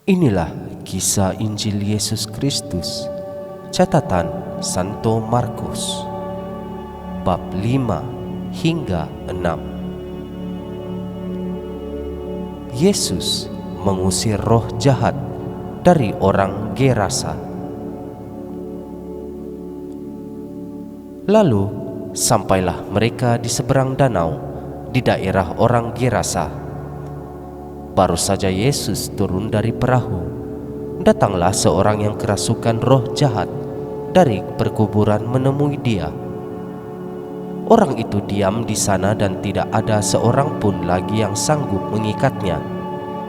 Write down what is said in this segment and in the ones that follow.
Inilah kisah Injil Yesus Kristus, catatan Santo Markus, bab 5 hingga 6. Yesus mengusir roh jahat dari orang Gerasa. Lalu sampailah mereka di seberang danau di daerah orang Gerasa. Baru saja Yesus turun dari perahu, datanglah seorang yang kerasukan roh jahat dari perkuburan menemui dia. Orang itu diam di sana dan tidak ada seorang pun lagi yang sanggup mengikatnya,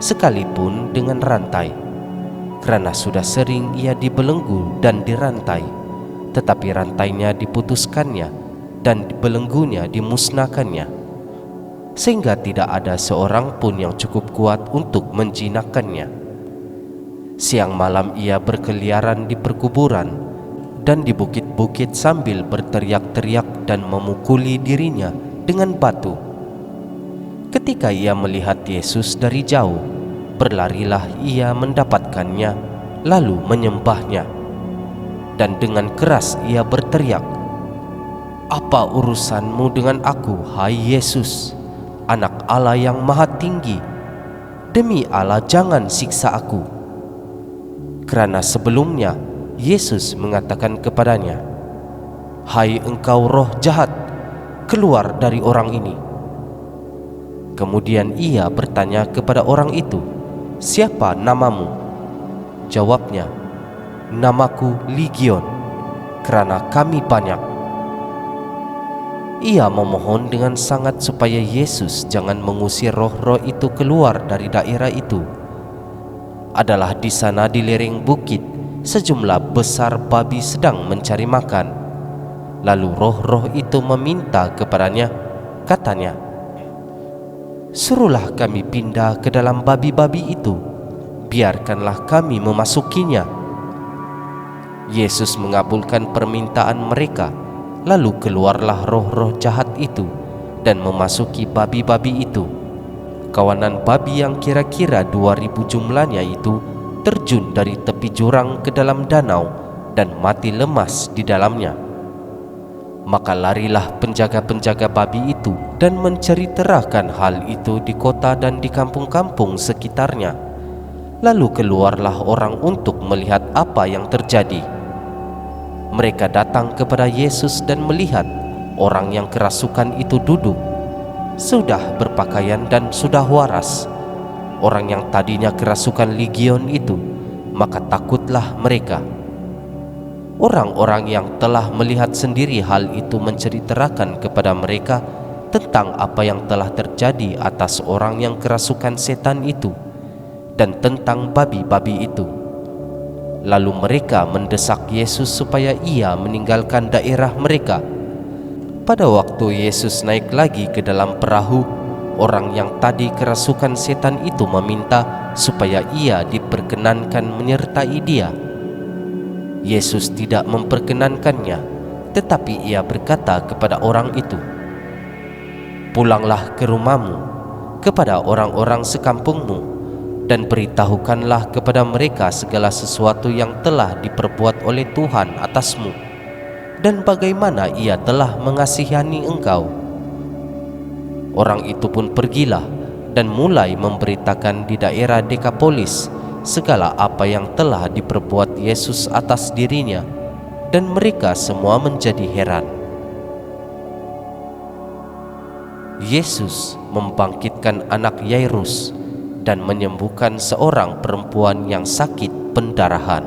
sekalipun dengan rantai, karena sudah sering ia dibelenggu dan dirantai, tetapi rantainya diputuskannya dan belenggunya dimusnahkannya, sehingga tidak ada seorang pun yang cukup kuat untuk menjinakkannya. Siang malam ia berkeliaran di perkuburan dan di bukit-bukit sambil berteriak-teriak dan memukuli dirinya dengan batu. Ketika ia melihat Yesus dari jauh, berlarilah ia mendapatkannya, lalu menyembahnya. Dan dengan keras ia berteriak, "Apa urusanmu dengan aku, hai Yesus, Anak Allah yang Maha Tinggi? Demi Allah, jangan siksa aku." Karena sebelumnya Yesus mengatakan kepadanya, "Hai engkau roh jahat, keluar dari orang ini." Kemudian ia bertanya kepada orang itu, "Siapa namamu?" Jawabnya, "Namaku Legion, karena kami banyak." Ia memohon dengan sangat supaya Yesus jangan mengusir roh-roh itu keluar dari daerah itu. Adalah di sana di lereng bukit sejumlah besar babi sedang mencari makan. Lalu roh-roh itu meminta kepadanya, katanya, "Suruhlah kami pindah ke dalam babi-babi itu, biarkanlah kami memasukinya." Yesus mengabulkan permintaan mereka. Lalu keluarlah roh-roh jahat itu dan memasuki babi-babi itu. Kawanan babi yang kira-kira 2.000 jumlahnya itu terjun dari tepi jurang ke dalam danau dan mati lemas di dalamnya. Maka larilah penjaga-penjaga babi itu dan menceritakan hal itu di kota dan di kampung-kampung sekitarnya. Lalu keluarlah orang untuk melihat apa yang terjadi. Mereka datang kepada Yesus dan melihat orang yang kerasukan itu duduk, sudah berpakaian dan sudah waras. Orang yang tadinya kerasukan legion itu, maka takutlah mereka. Orang-orang yang telah melihat sendiri hal itu menceritakan kepada mereka tentang apa yang telah terjadi atas orang yang kerasukan setan itu dan tentang babi-babi itu. Lalu mereka mendesak Yesus supaya ia meninggalkan daerah mereka. Pada waktu Yesus naik lagi ke dalam perahu, orang yang tadi kerasukan setan itu meminta supaya ia diperkenankan menyertai dia. Yesus tidak memperkenankannya, tetapi ia berkata kepada orang itu, "Pulanglah ke rumahmu, kepada orang-orang sekampungmu, dan beritahukanlah kepada mereka segala sesuatu yang telah diperbuat oleh Tuhan atasmu, dan bagaimana ia telah mengasihani engkau." Orang itu pun pergilah dan mulai memberitakan di daerah Dekapolis segala apa yang telah diperbuat Yesus atas dirinya, dan mereka semua menjadi heran. Yesus membangkitkan anak Yairus dan menyembuhkan seorang perempuan yang sakit pendarahan.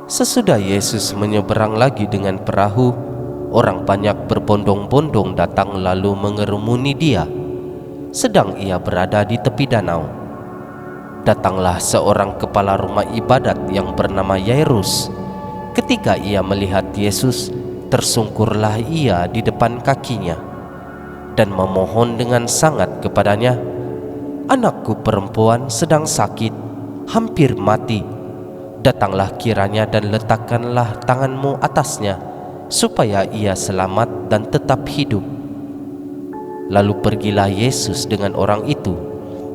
Sesudah Yesus menyeberang lagi dengan perahu, orang banyak berbondong-bondong datang lalu mengerumuni dia, sedang ia berada di tepi danau. Datanglah seorang kepala rumah ibadat yang bernama Yairus. Ketika ia melihat Yesus, tersungkurlah ia di depan kakinya dan memohon dengan sangat kepadanya, "Anakku perempuan sedang sakit, hampir mati. Datanglah kiranya dan letakkanlah tanganmu atasnya, supaya ia selamat dan tetap hidup." Lalu pergilah Yesus dengan orang itu.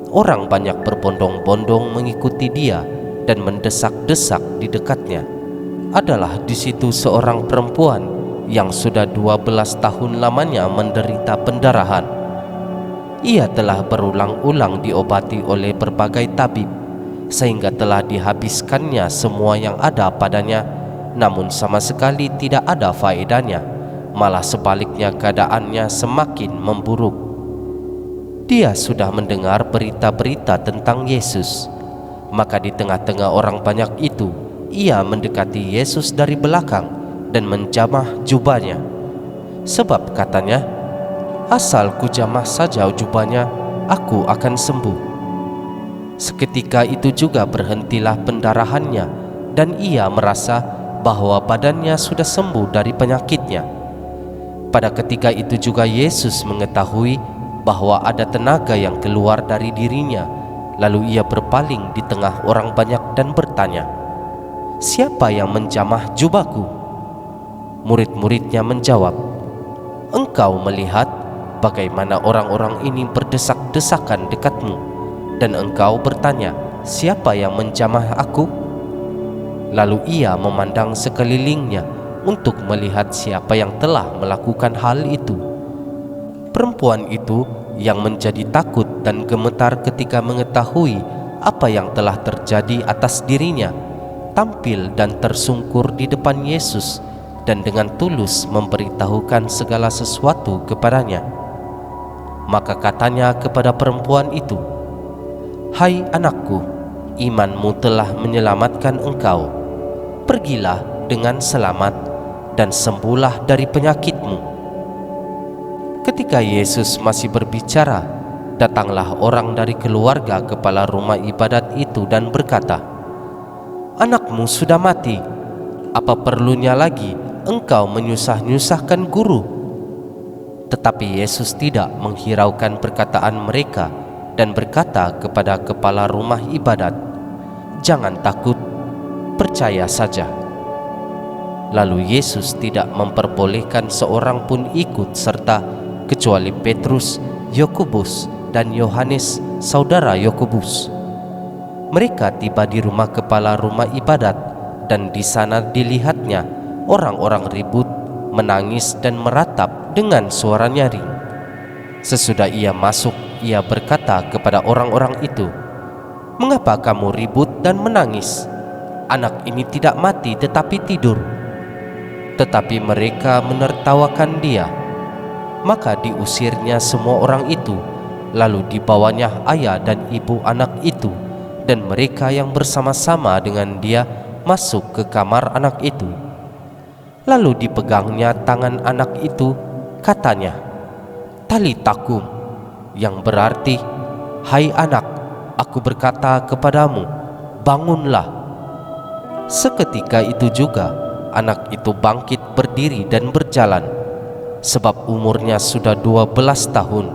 orang banyak berbondong-bondong mengikuti dia dan mendesak-desak di dekatnya. Adalah di situ seorang perempuan yang sudah 12 tahun lamanya menderita pendarahan. Ia telah berulang-ulang diobati oleh berbagai tabib, sehingga telah dihabiskannya semua yang ada padanya, namun sama sekali tidak ada faedahnya. Malah sebaliknya keadaannya semakin memburuk. Dia sudah mendengar berita-berita tentang Yesus. Maka di tengah-tengah orang banyak itu, ia mendekati Yesus dari belakang dan menjamah jubahnya. Sebab katanya, asal ku jamah saja jubahnya, aku akan sembuh. Seketika itu juga berhentilah pendarahannya, dan ia merasa bahwa badannya sudah sembuh dari penyakitnya. Pada ketika itu juga Yesus mengetahui bahwa ada tenaga yang keluar dari dirinya. Lalu ia berpaling di tengah orang banyak dan bertanya, "Siapa yang menjamah jubahku?" Murid-muridnya menjawab, "Engkau melihat bagaimana orang-orang ini berdesak-desakan dekatmu, dan engkau bertanya, siapa yang menjamah aku?" Lalu ia memandang sekelilingnya untuk melihat siapa yang telah melakukan hal itu. Perempuan itu yang menjadi takut dan gemetar ketika mengetahui apa yang telah terjadi atas dirinya, tampil dan tersungkur di depan Yesus dan dengan tulus memberitahukan segala sesuatu kepadanya. Maka katanya kepada perempuan itu, "Hai anakku, imanmu telah menyelamatkan engkau. Pergilah dengan selamat dan sembuhlah dari penyakitmu." Ketika Yesus masih berbicara, datanglah orang dari keluarga kepala rumah ibadat itu dan berkata, "Anakmu sudah mati. Apa perlunya lagi engkau menyusah-nyusahkan guru?" Tetapi Yesus tidak menghiraukan perkataan mereka dan berkata kepada kepala rumah ibadat, "Jangan takut, percaya saja." Lalu Yesus tidak memperbolehkan seorang pun ikut serta kecuali Petrus, Yakobus, dan Yohanes, saudara Yakobus. Mereka tiba di rumah kepala rumah ibadat, dan di sana dilihatnya orang-orang ribut, menangis dan meratap dengan suara nyaring. Sesudah ia masuk, ia berkata kepada orang-orang itu, "Mengapa kamu ribut dan menangis? Anak ini tidak mati tetapi tidur." Tetapi mereka menertawakan dia. Maka diusirnya semua orang itu, lalu dibawanya ayah dan ibu anak itu, dan mereka yang bersama-sama dengan dia masuk ke kamar anak itu. Lalu dipegangnya tangan anak itu, katanya, "Talitakum," yang berarti, "Hai anak, aku berkata kepadamu, bangunlah." Seketika itu juga anak itu bangkit berdiri dan berjalan. Sebab umurnya sudah 12 tahun.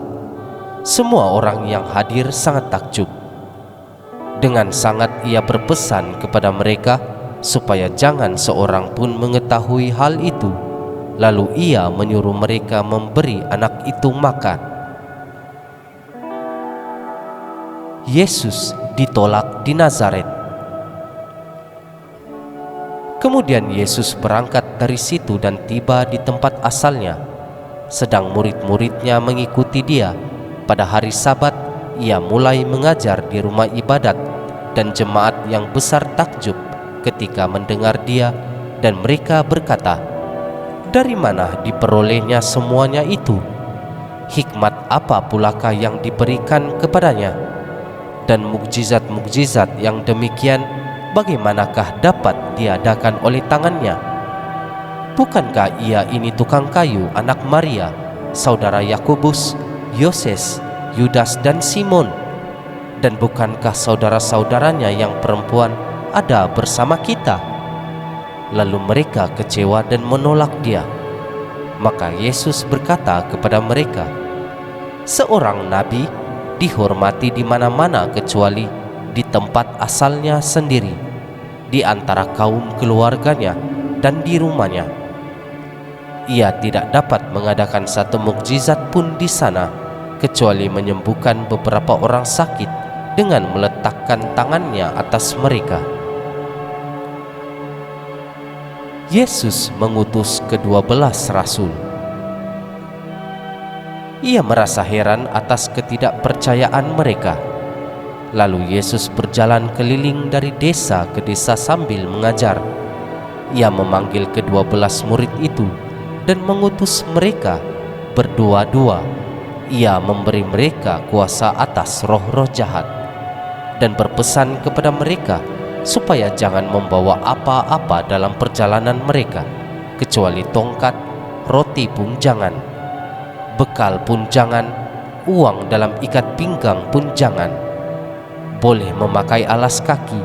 Semua orang yang hadir sangat takjub. Dengan sangat ia berpesan kepada mereka supaya jangan seorang pun mengetahui hal itu. Lalu ia menyuruh mereka memberi anak itu makan. Yesus ditolak di Nazaret. Kemudian Yesus berangkat dari situ dan tiba di tempat asalnya. Sedang murid-muridnya mengikuti dia. Pada hari Sabat, ia mulai mengajar di rumah ibadat, dan jemaat yang besar takjub ketika mendengar dia, dan mereka berkata, "Dari mana diperolehnya semuanya itu? Hikmat apa pulakah yang diberikan kepadanya? Dan mukjizat-mukjizat yang demikian, bagaimanakah dapat diadakan oleh tangannya? Bukankah ia ini tukang kayu, anak Maria, saudara Yakobus, Yoses, Yudas dan Simon? Dan bukankah saudara-saudaranya yang perempuan ada bersama kita?" Lalu mereka kecewa dan menolak dia. Maka Yesus berkata kepada mereka, "Seorang nabi dihormati di mana-mana kecuali di tempat asalnya sendiri, di antara kaum keluarganya dan di rumahnya. Ia tidak dapat mengadakan satu mukjizat pun di sana, kecuali menyembuhkan beberapa orang sakit dengan meletakkan tangannya atas mereka. Yesus mengutus ke-12 rasul. Ia merasa heran atas ketidakpercayaan mereka. Lalu Yesus berjalan keliling dari desa ke desa sambil mengajar. Ia memanggil ke-12 murid itu dan mengutus mereka berdua-dua. Ia memberi mereka kuasa atas roh-roh jahat dan berpesan kepada mereka supaya jangan membawa apa-apa dalam perjalanan mereka, kecuali tongkat, roti pun jangan, bekal pun jangan, uang dalam ikat pinggang pun jangan. Boleh memakai alas kaki,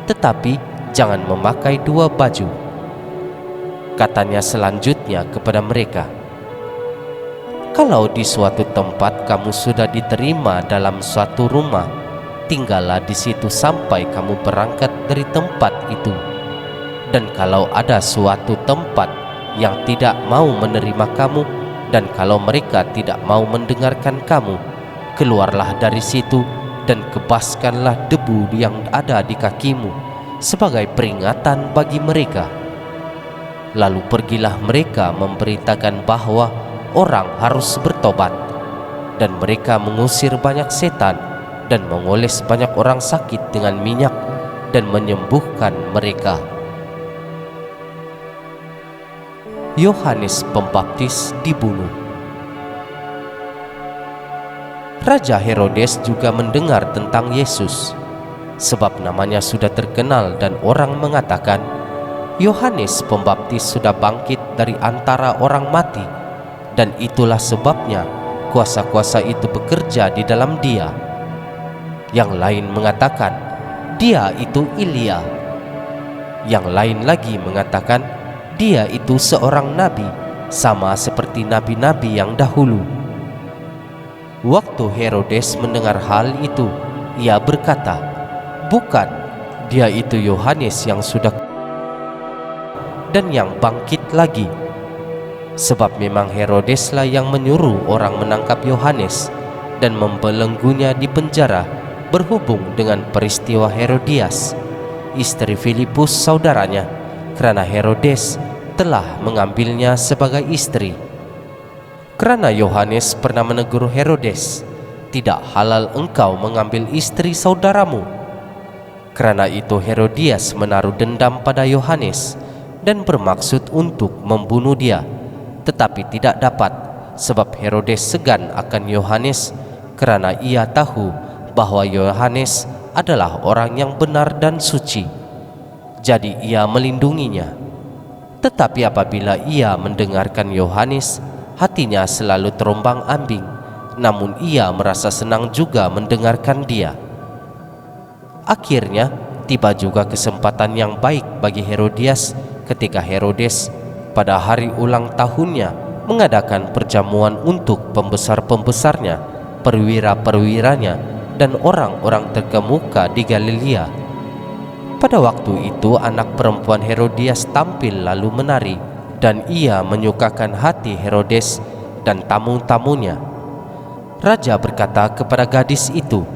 tetapi jangan memakai 2 baju. Katanya selanjutnya kepada mereka, kalau di suatu tempat kamu sudah diterima dalam suatu rumah, tinggallah di situ sampai kamu berangkat dari tempat itu. Dan kalau ada suatu tempat yang tidak mau menerima kamu, dan kalau mereka tidak mau mendengarkan kamu, keluarlah dari situ dan kebaskanlah debu yang ada di kakimu sebagai peringatan bagi mereka. Lalu pergilah mereka memberitakan bahwa orang harus bertobat, dan mereka mengusir banyak setan dan mengoles banyak orang sakit dengan minyak dan menyembuhkan mereka. Yohanes Pembaptis dibunuh. Raja Herodes juga mendengar tentang Yesus, sebab namanya sudah terkenal dan orang mengatakan, Yohanes Pembaptis sudah bangkit dari antara orang mati, dan itulah sebabnya kuasa-kuasa itu bekerja di dalam dia. Yang lain mengatakan, dia itu Elia. Yang lain lagi mengatakan, dia itu seorang nabi, sama seperti nabi-nabi yang dahulu. Waktu Herodes mendengar hal itu, ia berkata, bukan, dia itu Yohanes yang sudah dan yang bangkit lagi. Sebab memang Herodeslah yang menyuruh orang menangkap Yohanes dan membelenggunya di penjara berhubung dengan peristiwa Herodias, istri Filipus saudaranya, karena Herodes telah mengambilnya sebagai istri. Karena Yohanes pernah menegur Herodes, tidak halal engkau mengambil istri saudaramu. Karena itu Herodias menaruh dendam pada Yohanes dan bermaksud untuk membunuh dia, tetapi tidak dapat, sebab Herodes segan akan Yohanes karena ia tahu bahwa Yohanes adalah orang yang benar dan suci. Jadi ia melindunginya. Tetapi apabila ia mendengarkan Yohanes, hatinya selalu terombang-ambing, namun ia merasa senang juga mendengarkan dia. Akhirnya tiba juga kesempatan yang baik bagi Herodias ketika Herodes pada hari ulang tahunnya mengadakan perjamuan untuk pembesar-pembesarnya, perwira-perwiranya, dan orang-orang terkemuka di Galilea. Pada waktu itu anak perempuan Herodias tampil lalu menari, dan ia menyukakan hati Herodes dan tamu-tamunya. Raja berkata kepada gadis itu,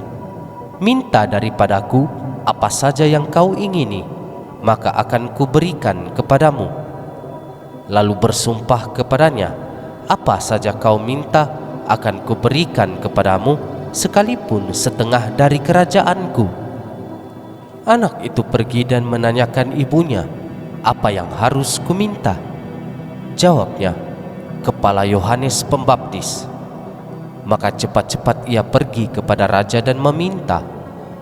minta daripadaku apa saja yang kau ingini, maka akan kuberikan kepadamu. Lalu bersumpah kepadanya, apa saja kau minta akan kuberikan kepadamu, sekalipun setengah dari kerajaanku. Anak itu pergi dan menanyakan ibunya, apa yang harus kuminta? Jawabnya, kepala Yohanes Pembaptis. Maka cepat-cepat ia pergi kepada raja dan meminta,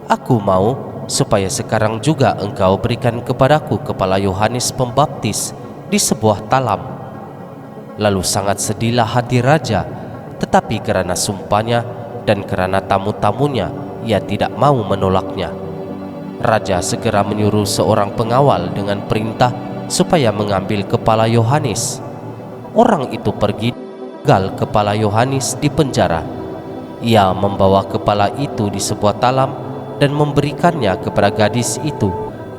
aku mau supaya sekarang juga engkau berikan kepadaku kepala Yohanes Pembaptis di sebuah talam. Lalu sangat sedihlah hati raja, tetapi karena sumpahnya dan karena tamu-tamunya, ia tidak mau menolaknya. Raja segera menyuruh seorang pengawal dengan perintah supaya mengambil kepala Yohanes. Orang itu pergi, gal kepala Yohanes di penjara. Ia membawa kepala itu di sebuah talam dan memberikannya kepada gadis itu,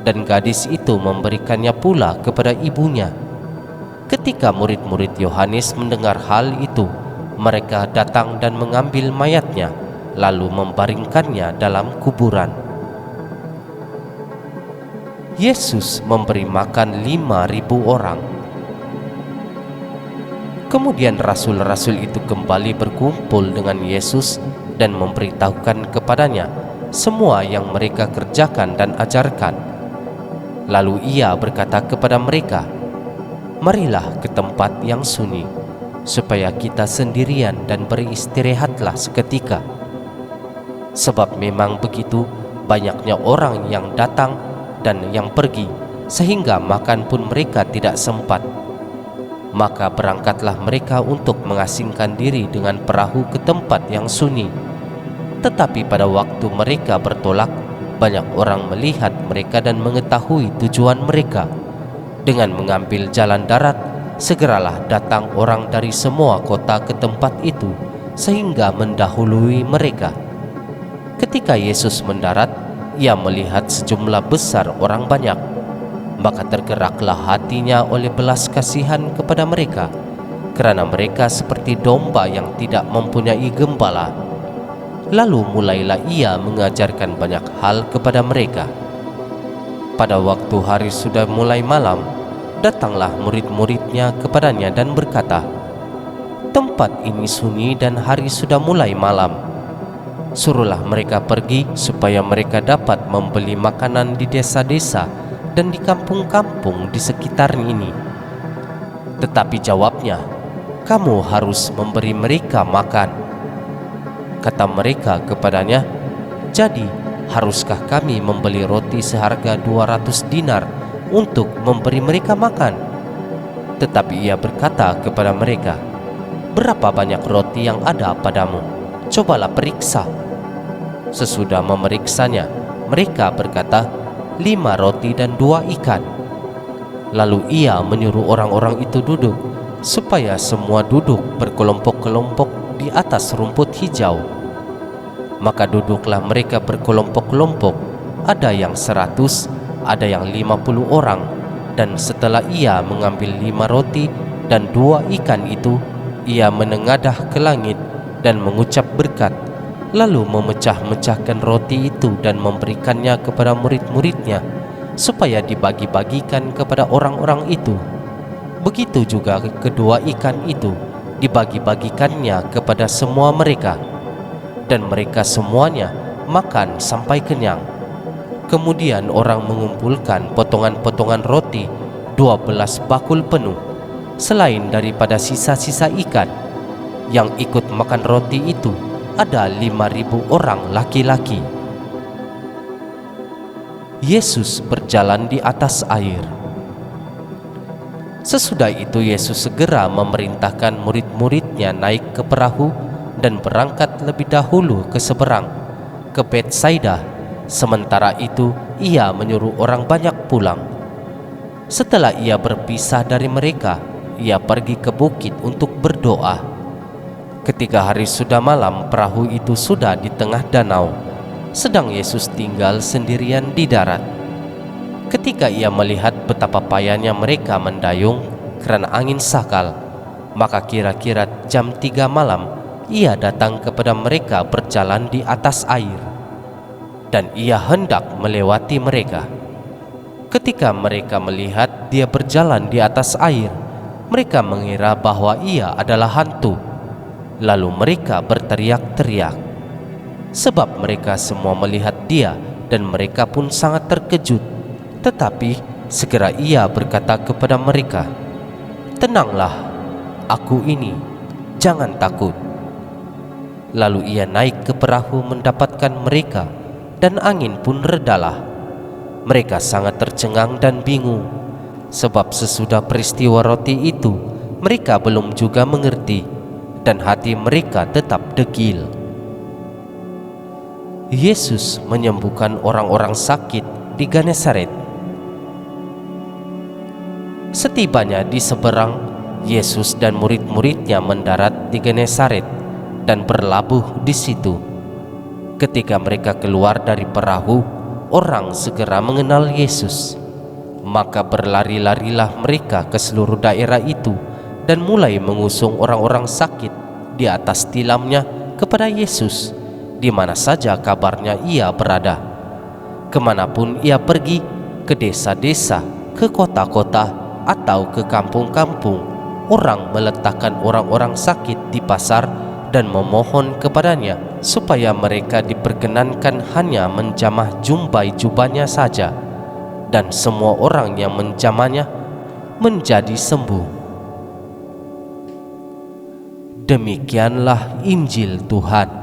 dan gadis itu memberikannya pula kepada ibunya. Ketika murid-murid Yohanes mendengar hal itu, mereka datang dan mengambil mayatnya, lalu membaringkannya dalam kuburan. Yesus memberi makan 5.000 orang. Kemudian rasul-rasul itu kembali berkumpul dengan Yesus dan memberitahukan kepadanya semua yang mereka kerjakan dan ajarkan. Lalu ia berkata kepada mereka, "Marilah ke tempat yang sunyi, supaya kita sendirian dan beristirahatlah seketika. Sebab memang begitu banyaknya orang yang datang dan yang pergi, sehingga makan pun mereka tidak sempat." Maka berangkatlah mereka untuk mengasingkan diri dengan perahu ke tempat yang sunyi. Tetapi pada waktu mereka bertolak, banyak orang melihat mereka dan mengetahui tujuan mereka. Dengan mengambil jalan darat, segeralah datang orang dari semua kota ke tempat itu, sehingga mendahului mereka. Ketika Yesus mendarat, ia melihat sejumlah besar orang banyak. Maka tergeraklah hatinya oleh belas kasihan kepada mereka, kerana mereka seperti domba yang tidak mempunyai gembala. Lalu mulailah ia mengajarkan banyak hal kepada mereka. Pada waktu hari sudah mulai malam, datanglah murid-muridnya kepadanya dan berkata, "Tempat ini sunyi dan hari sudah mulai malam. Suruhlah mereka pergi supaya mereka dapat membeli makanan di desa-desa dan di kampung-kampung di sekitar ini." Tetapi jawabnya, "Kamu harus memberi mereka makan." Kata mereka kepadanya, "Jadi haruskah kami membeli roti seharga 200 dinar untuk memberi mereka makan?" Tetapi ia berkata kepada mereka, "Berapa banyak roti yang ada padamu? Cobalah periksa." Sesudah memeriksanya, mereka berkata, 5 roti dan 2 ikan. Lalu ia menyuruh orang-orang itu duduk, supaya semua duduk berkelompok-kelompok di atas rumput hijau. Maka duduklah mereka berkelompok-kelompok, ada yang 100, ada yang 50 orang. Dan setelah ia mengambil 5 roti dan 2 ikan itu, ia menengadah ke langit dan mengucap berkat, lalu memecah-mecahkan roti itu dan memberikannya kepada murid-muridnya, supaya dibagi-bagikan kepada orang-orang itu. Begitu juga kedua ikan itu dibagi-bagikannya kepada semua mereka, dan mereka semuanya makan sampai kenyang. Kemudian orang mengumpulkan potongan-potongan roti 12 bakul penuh, selain daripada sisa-sisa ikan. Yang ikut makan roti itu ada 5.000 orang laki-laki. Yesus berjalan di atas air. Sesudah itu Yesus segera memerintahkan murid-muridnya naik ke perahu dan berangkat lebih dahulu ke seberang, ke Betsaida. Sementara itu ia menyuruh orang banyak pulang. Setelah ia berpisah dari mereka, ia pergi ke bukit untuk berdoa. Ketika hari sudah malam, perahu itu sudah di tengah danau, sedang Yesus tinggal sendirian di darat. Ketika ia melihat betapa payahnya mereka mendayung kerana angin sakal, maka kira-kira jam 3 malam ia datang kepada mereka berjalan di atas air, dan ia hendak melewati mereka. Ketika mereka melihat dia berjalan di atas air, mereka mengira bahwa ia adalah hantu. Lalu mereka berteriak-teriak, sebab mereka semua melihat dia, dan mereka pun sangat terkejut. Tetapi segera ia berkata kepada mereka, "Tenanglah, aku ini, jangan takut." Lalu ia naik ke perahu mendapatkan mereka, dan angin pun redalah. Mereka sangat tercengang dan bingung, sebab sesudah peristiwa roti itu mereka belum juga mengerti, dan hati mereka tetap degil. Yesus menyembuhkan orang-orang sakit di Genesaret. Setibanya di seberang, Yesus dan murid-muridnya mendarat di Genesaret dan berlabuh di situ. Ketika mereka keluar dari perahu, orang segera mengenal Yesus. Maka berlari-larilah mereka ke seluruh daerah itu dan mulai mengusung orang-orang sakit di atas tilamnya kepada Yesus, di mana saja kabarnya ia berada. Kemanapun ia pergi, ke desa-desa, ke kota-kota, atau ke kampung-kampung, orang meletakkan orang-orang sakit di pasar dan memohon kepadanya supaya mereka diperkenankan hanya menjamah jumbai jubahnya saja, dan semua orang yang menjamahnya menjadi sembuh. Demikianlah Injil Tuhan.